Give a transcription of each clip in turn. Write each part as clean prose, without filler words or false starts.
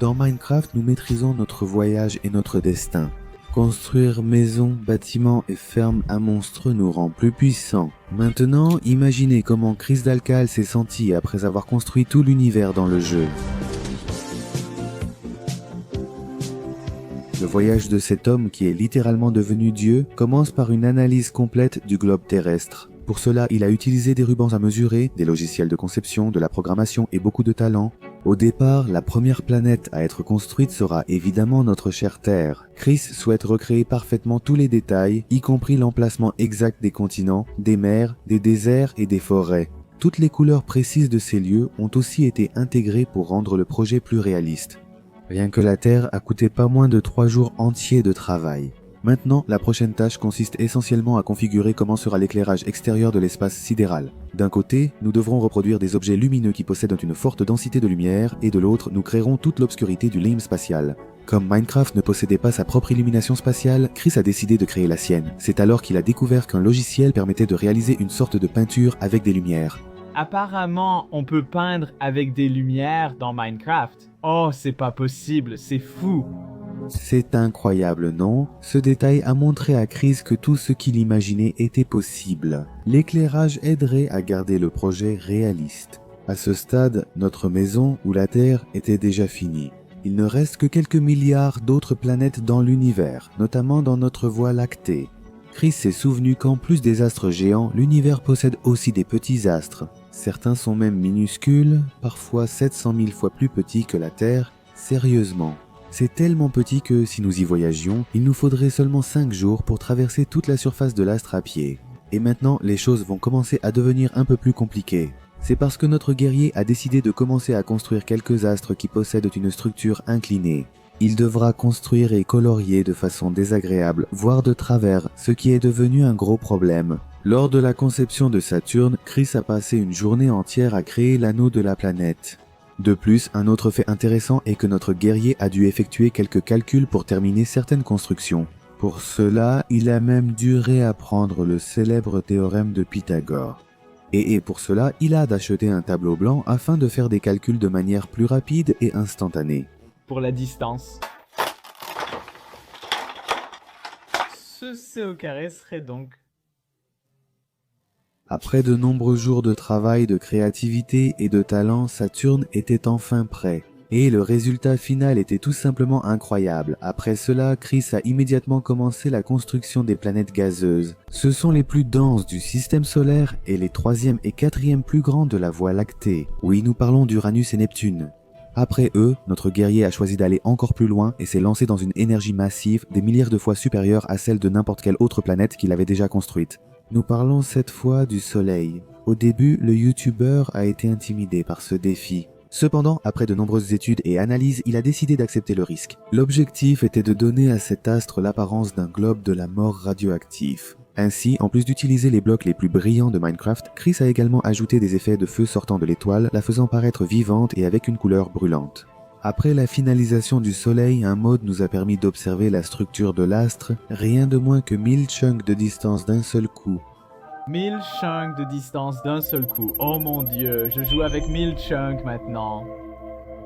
Dans Minecraft, nous maîtrisons notre voyage et notre destin. Construire maisons, bâtiments et fermes à monstres nous rend plus puissants. Maintenant, imaginez comment Chris Dalcal s'est senti après avoir construit tout l'univers dans le jeu. Le voyage de cet homme qui est littéralement devenu Dieu commence par une analyse complète du globe terrestre. Pour cela, il a utilisé des rubans à mesurer, des logiciels de conception, de la programmation et beaucoup de talent. Au départ, la première planète à être construite sera évidemment notre chère Terre. Chris souhaite recréer parfaitement tous les détails, y compris l'emplacement exact des continents, des mers, des déserts et des forêts. Toutes les couleurs précises de ces lieux ont aussi été intégrées pour rendre le projet plus réaliste. Rien que la Terre a coûté pas moins de 3 jours entiers de travail. Maintenant, la prochaine tâche consiste essentiellement à configurer comment sera l'éclairage extérieur de l'espace sidéral. D'un côté, nous devrons reproduire des objets lumineux qui possèdent une forte densité de lumière, et de l'autre, nous créerons toute l'obscurité du limbe spatial. Comme Minecraft ne possédait pas sa propre illumination spatiale, Chris a décidé de créer la sienne. C'est alors qu'il a découvert qu'un logiciel permettait de réaliser une sorte de peinture avec des lumières. Apparemment, on peut peindre avec des lumières dans Minecraft. Oh, c'est pas possible, c'est fou. C'est incroyable, non? Ce détail a montré à Chris que tout ce qu'il imaginait était possible. L'éclairage aiderait à garder le projet réaliste. À ce stade, notre maison, ou la Terre, était déjà finie. Il ne reste que quelques milliards d'autres planètes dans l'univers, notamment dans notre Voie lactée. Chris s'est souvenu qu'en plus des astres géants, l'univers possède aussi des petits astres. Certains sont même minuscules, parfois 700 000 fois plus petits que la Terre. Sérieusement. C'est tellement petit que, si nous y voyagions, il nous faudrait seulement 5 jours pour traverser toute la surface de l'astre à pied. Et maintenant, les choses vont commencer à devenir un peu plus compliquées. C'est parce que notre guerrier a décidé de commencer à construire quelques astres qui possèdent une structure inclinée. Il devra construire et colorier de façon désagréable, voire de travers, ce qui est devenu un gros problème. Lors de la conception de Saturne, Chris a passé une journée entière à créer l'anneau de la planète. De plus, un autre fait intéressant est que notre guerrier a dû effectuer quelques calculs pour terminer certaines constructions. Pour cela, il a même dû réapprendre le célèbre théorème de Pythagore. Et pour cela, il a d'acheter un tableau blanc afin de faire des calculs de manière plus rapide et instantanée. Pour la distance. Ce C au carré serait donc... Après de nombreux jours de travail, de créativité et de talent, Saturne était enfin prêt. Et le résultat final était tout simplement incroyable. Après cela, Chris a immédiatement commencé la construction des planètes gazeuses. Ce sont les plus denses du système solaire et les 3e et 4e plus grandes de la Voie lactée. Oui, nous parlons d'Uranus et Neptune. Après eux, notre guerrier a choisi d'aller encore plus loin et s'est lancé dans une énergie massive des milliards de fois supérieure à celle de n'importe quelle autre planète qu'il avait déjà construite. Nous parlons cette fois du Soleil. Au début, le YouTuber a été intimidé par ce défi. Cependant, après de nombreuses études et analyses, il a décidé d'accepter le risque. L'objectif était de donner à cet astre l'apparence d'un globe de la mort radioactif. Ainsi, en plus d'utiliser les blocs les plus brillants de Minecraft, Chris a également ajouté des effets de feu sortant de l'étoile, la faisant paraître vivante et avec une couleur brûlante. Après la finalisation du Soleil, un mode nous a permis d'observer la structure de l'astre, rien de moins que 1000 chunks de distance d'un seul coup. 1000 chunks de distance d'un seul coup. Oh mon dieu, je joue avec 1000 chunks maintenant.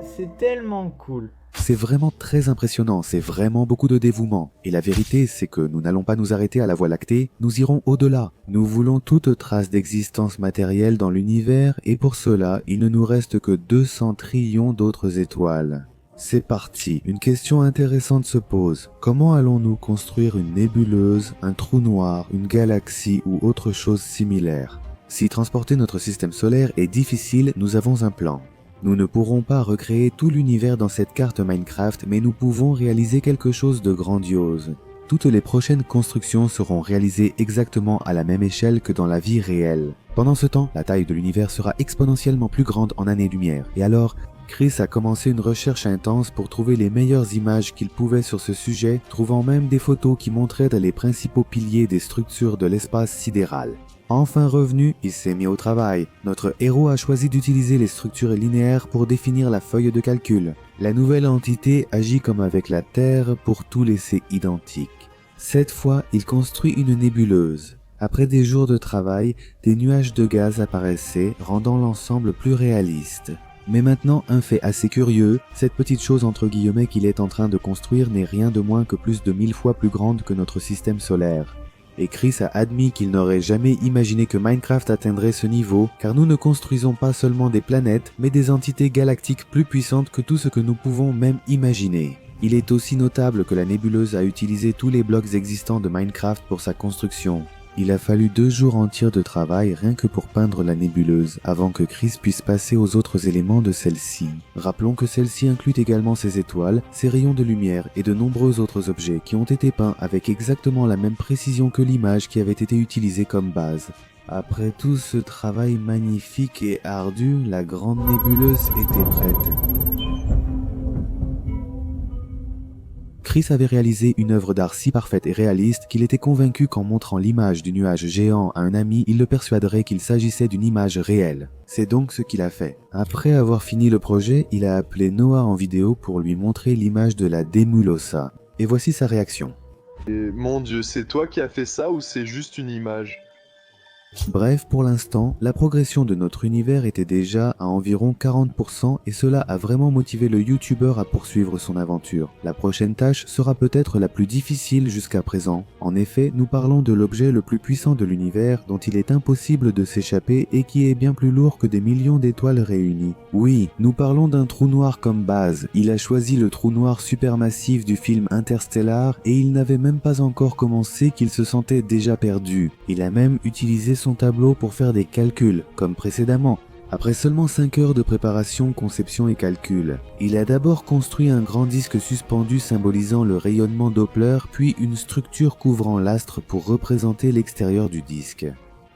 C'est tellement cool. C'est vraiment très impressionnant, c'est vraiment beaucoup de dévouement. Et la vérité, c'est que nous n'allons pas nous arrêter à la Voie lactée, nous irons au-delà. Nous voulons toute trace d'existence matérielle dans l'univers, et pour cela, il ne nous reste que 200 trillions d'autres étoiles. C'est parti, une question intéressante se pose. Comment allons-nous construire une nébuleuse, un trou noir, une galaxie ou autre chose similaire? Si transporter notre système solaire est difficile, nous avons un plan. Nous ne pourrons pas recréer tout l'univers dans cette carte Minecraft, mais nous pouvons réaliser quelque chose de grandiose. Toutes les prochaines constructions seront réalisées exactement à la même échelle que dans la vie réelle. Pendant ce temps, la taille de l'univers sera exponentiellement plus grande en années-lumière. Et alors, Chris a commencé une recherche intense pour trouver les meilleures images qu'il pouvait sur ce sujet, trouvant même des photos qui montraient les principaux piliers des structures de l'espace sidéral. Enfin revenu, il s'est mis au travail. Notre héros a choisi d'utiliser les structures linéaires pour définir la feuille de calcul. La nouvelle entité agit comme avec la Terre pour tout laisser identique. Cette fois, il construit une nébuleuse. Après des jours de travail, des nuages de gaz apparaissaient, rendant l'ensemble plus réaliste. Mais maintenant, un fait assez curieux, cette petite chose entre guillemets qu'il est en train de construire n'est rien de moins que plus de 1000 fois plus grande que notre système solaire. Et Chris a admis qu'il n'aurait jamais imaginé que Minecraft atteindrait ce niveau, car nous ne construisons pas seulement des planètes, mais des entités galactiques plus puissantes que tout ce que nous pouvons même imaginer. Il est aussi notable que la nébuleuse a utilisé tous les blocs existants de Minecraft pour sa construction. Il a fallu 2 jours entiers de travail rien que pour peindre la nébuleuse, avant que Chris puisse passer aux autres éléments de celle-ci. Rappelons que celle-ci inclut également ses étoiles, ses rayons de lumière et de nombreux autres objets qui ont été peints avec exactement la même précision que l'image qui avait été utilisée comme base. Après tout ce travail magnifique et ardu, la grande nébuleuse était prête. Chris avait réalisé une œuvre d'art si parfaite et réaliste qu'il était convaincu qu'en montrant l'image du nuage géant à un ami, il le persuaderait qu'il s'agissait d'une image réelle. C'est donc ce qu'il a fait. Après avoir fini le projet, il a appelé Noah en vidéo pour lui montrer l'image de la Demulosa. Et voici sa réaction. Et mon Dieu, c'est toi qui as fait ça ou c'est juste une image? Bref, pour l'instant, la progression de notre univers était déjà à environ 40% et cela a vraiment motivé le YouTuber à poursuivre son aventure. La prochaine tâche sera peut-être la plus difficile jusqu'à présent. En effet, nous parlons de l'objet le plus puissant de l'univers dont il est impossible de s'échapper et qui est bien plus lourd que des millions d'étoiles réunies. Oui, nous parlons d'un trou noir comme base. Il a choisi le trou noir supermassif du film Interstellar et il n'avait même pas encore commencé qu'il se sentait déjà perdu. Il a même utilisé son tableau pour faire des calculs, comme précédemment. Après seulement 5 heures de préparation, conception et calcul, il a d'abord construit un grand disque suspendu symbolisant le rayonnement Doppler, puis une structure couvrant l'astre pour représenter l'extérieur du disque.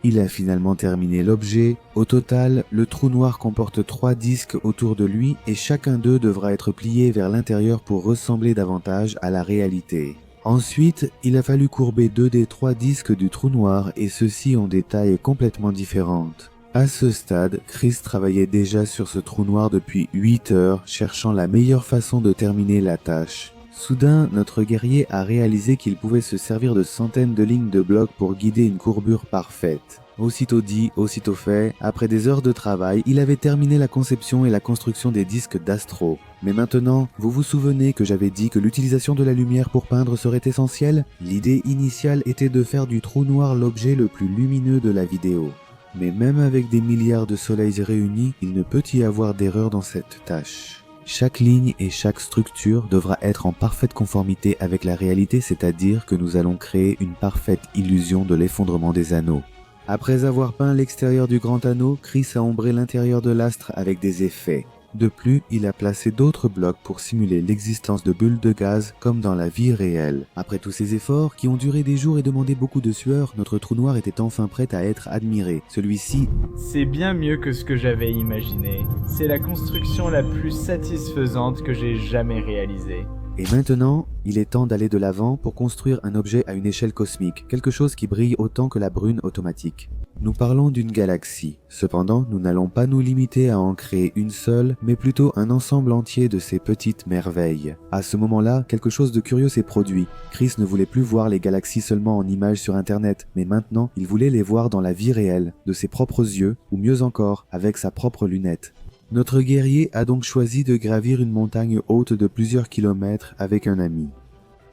Il a finalement terminé l'objet. Au total, le trou noir comporte 3 disques autour de lui et chacun d'eux devra être plié vers l'intérieur pour ressembler davantage à la réalité. Ensuite, il a fallu courber 2 des 3 disques du trou noir et ceux-ci ont des tailles complètement différentes. À ce stade, Chris travaillait déjà sur ce trou noir depuis 8 heures, cherchant la meilleure façon de terminer la tâche. Soudain, notre guerrier a réalisé qu'il pouvait se servir de centaines de lignes de blocs pour guider une courbure parfaite. Aussitôt dit, aussitôt fait, après des heures de travail, il avait terminé la conception et la construction des disques d'Astro. Mais maintenant, vous vous souvenez que j'avais dit que l'utilisation de la lumière pour peindre serait essentielle? L'idée initiale était de faire du trou noir l'objet le plus lumineux de la vidéo. Mais même avec des milliards de soleils réunis, il ne peut y avoir d'erreur dans cette tâche. Chaque ligne et chaque structure devra être en parfaite conformité avec la réalité, c'est-à-dire que nous allons créer une parfaite illusion de l'effondrement des anneaux. Après avoir peint l'extérieur du grand anneau, Chris a ombré l'intérieur de l'astre avec des effets. De plus, il a placé d'autres blocs pour simuler l'existence de bulles de gaz comme dans la vie réelle. Après tous ces efforts, qui ont duré des jours et demandé beaucoup de sueur, notre trou noir était enfin prêt à être admiré. Celui-ci... C'est bien mieux que ce que j'avais imaginé. C'est la construction la plus satisfaisante que j'ai jamais réalisée. Et maintenant, il est temps d'aller de l'avant pour construire un objet à une échelle cosmique, quelque chose qui brille autant que la brune automatique. Nous parlons d'une galaxie. Cependant, nous n'allons pas nous limiter à en créer une seule, mais plutôt un ensemble entier de ces petites merveilles. À ce moment-là, quelque chose de curieux s'est produit. Chris ne voulait plus voir les galaxies seulement en images sur Internet, mais maintenant, il voulait les voir dans la vie réelle, de ses propres yeux, ou mieux encore, avec sa propre lunette. Notre guerrier a donc choisi de gravir une montagne haute de plusieurs kilomètres avec un ami,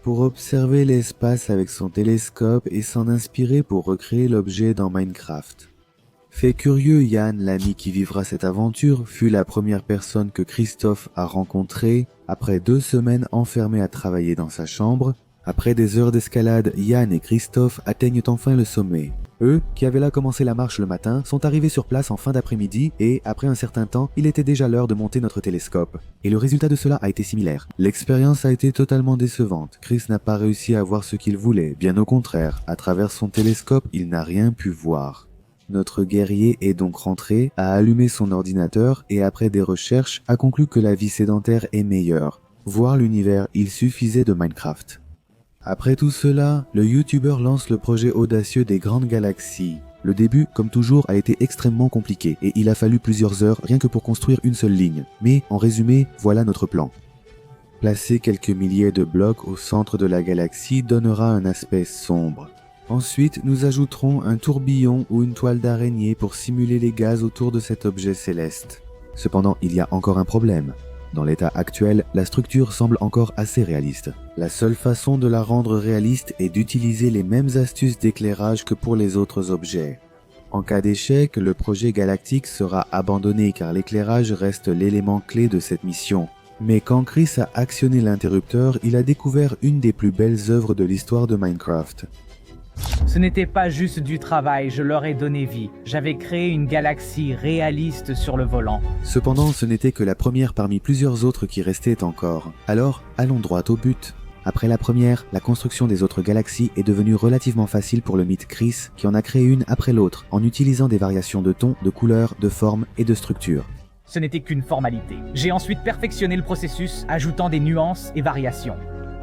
pour observer l'espace avec son télescope et s'en inspirer pour recréer l'objet dans Minecraft. Fait curieux, Yann, l'ami qui vivra cette aventure, fut la première personne que Christophe a rencontrée après 2 semaines enfermé à travailler dans sa chambre. Après des heures d'escalade, Yann et Christophe atteignent enfin le sommet. Eux, qui avaient là commencé la marche le matin, sont arrivés sur place en fin d'après-midi et, après un certain temps, il était déjà l'heure de monter notre télescope. Et le résultat de cela a été similaire. L'expérience a été totalement décevante. Chris n'a pas réussi à voir ce qu'il voulait, bien au contraire. À travers son télescope, il n'a rien pu voir. Notre guerrier est donc rentré, a allumé son ordinateur et après des recherches, a conclu que la vie sédentaire est meilleure. Voir l'univers, il suffisait de Minecraft. Après tout cela, le YouTuber lance le projet audacieux des grandes galaxies. Le début, comme toujours, a été extrêmement compliqué et il a fallu plusieurs heures rien que pour construire une seule ligne. Mais, en résumé, voilà notre plan. Placer quelques milliers de blocs au centre de la galaxie donnera un aspect sombre. Ensuite, nous ajouterons un tourbillon ou une toile d'araignée pour simuler les gaz autour de cet objet céleste. Cependant, il y a encore un problème. Dans l'état actuel, la structure semble encore assez réaliste. La seule façon de la rendre réaliste est d'utiliser les mêmes astuces d'éclairage que pour les autres objets. En cas d'échec, le projet galactique sera abandonné car l'éclairage reste l'élément clé de cette mission. Mais quand Chris a actionné l'interrupteur, il a découvert une des plus belles œuvres de l'histoire de Minecraft. Ce n'était pas juste du travail, je leur ai donné vie. J'avais créé une galaxie réaliste sur le volant. Cependant, ce n'était que la première parmi plusieurs autres qui restaient encore. Alors, allons droit au but. Après la première, la construction des autres galaxies est devenue relativement facile pour le mythe Chris, qui en a créé une après l'autre, en utilisant des variations de tons, de couleurs, de formes et de structures. Ce n'était qu'une formalité. J'ai ensuite perfectionné le processus, ajoutant des nuances et variations.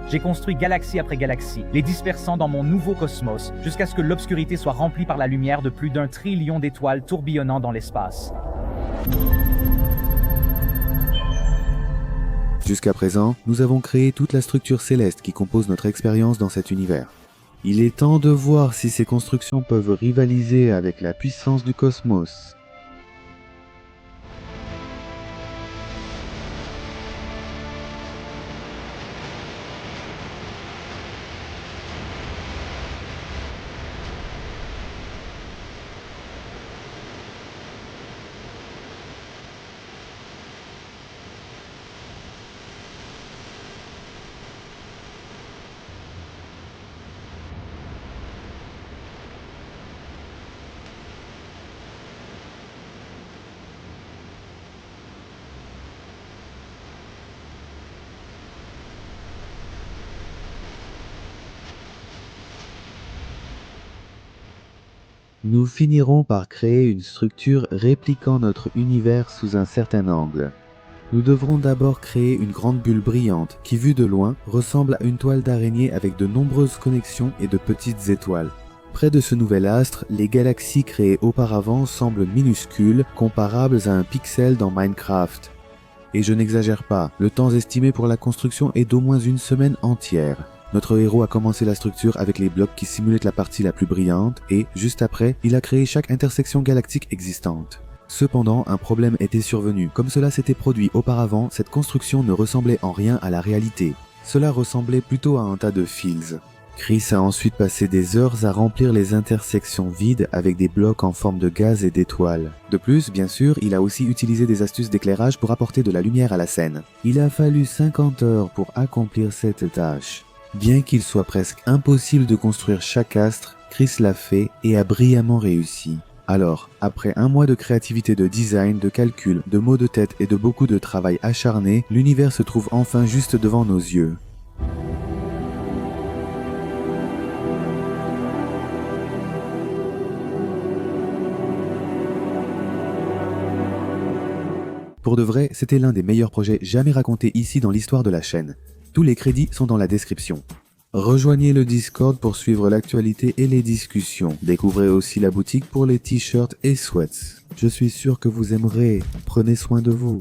J'ai construit galaxie après galaxie, les dispersant dans mon nouveau cosmos, jusqu'à ce que l'obscurité soit remplie par la lumière de plus d'1 trillion d'étoiles tourbillonnant dans l'espace. Jusqu'à présent, nous avons créé toute la structure céleste qui compose notre expérience dans cet univers. Il est temps de voir si ces constructions peuvent rivaliser avec la puissance du cosmos. Nous finirons par créer une structure répliquant notre univers sous un certain angle. Nous devrons d'abord créer une grande bulle brillante qui, vue de loin, ressemble à une toile d'araignée avec de nombreuses connexions et de petites étoiles. Près de ce nouvel astre, les galaxies créées auparavant semblent minuscules, comparables à un pixel dans Minecraft. Et je n'exagère pas, le temps estimé pour la construction est d'au moins une semaine entière. Notre héros a commencé la structure avec les blocs qui simulaient la partie la plus brillante et, juste après, il a créé chaque intersection galactique existante. Cependant, un problème était survenu. Comme cela s'était produit auparavant, cette construction ne ressemblait en rien à la réalité. Cela ressemblait plutôt à un tas de fils. Chris a ensuite passé des heures à remplir les intersections vides avec des blocs en forme de gaz et d'étoiles. De plus, bien sûr, il a aussi utilisé des astuces d'éclairage pour apporter de la lumière à la scène. Il a fallu 50 heures pour accomplir cette tâche. Bien qu'il soit presque impossible de construire chaque astre, Chris l'a fait et a brillamment réussi. Alors, après un mois de créativité, de design, de calcul, de maux de tête et de beaucoup de travail acharné, l'univers se trouve enfin juste devant nos yeux. Pour de vrai, c'était l'un des meilleurs projets jamais racontés ici dans l'histoire de la chaîne. Tous les crédits sont dans la description. Rejoignez le Discord pour suivre l'actualité et les discussions. Découvrez aussi la boutique pour les t-shirts et sweats. Je suis sûr que vous aimerez. Prenez soin de vous.